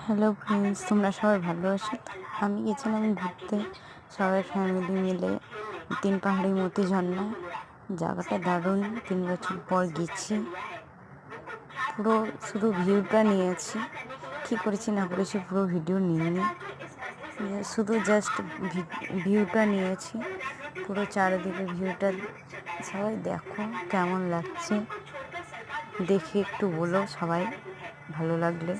Hello friends, তোমরা সবাই ভালো আছো তো? আমি গেছিলাম ঘুরতে সবাই ফ্যামিলি মিলে তিন পাহাড়ি মতি ঝর্ণায়। জায়গাটা দারুণ, 3 বছর পর গেছি। পুরো শুধু ভিউটা নিয়েছি, কী করেছি না করেছি পুরো ভিডিও নিইনি, শুধু জাস্ট ভিউটা নিয়েছি। পুরো চারিদিকে ভিউটা সবাই দেখো কেমন লাগছে, দেখে একটু বলো সবাই ভালো লাগলে।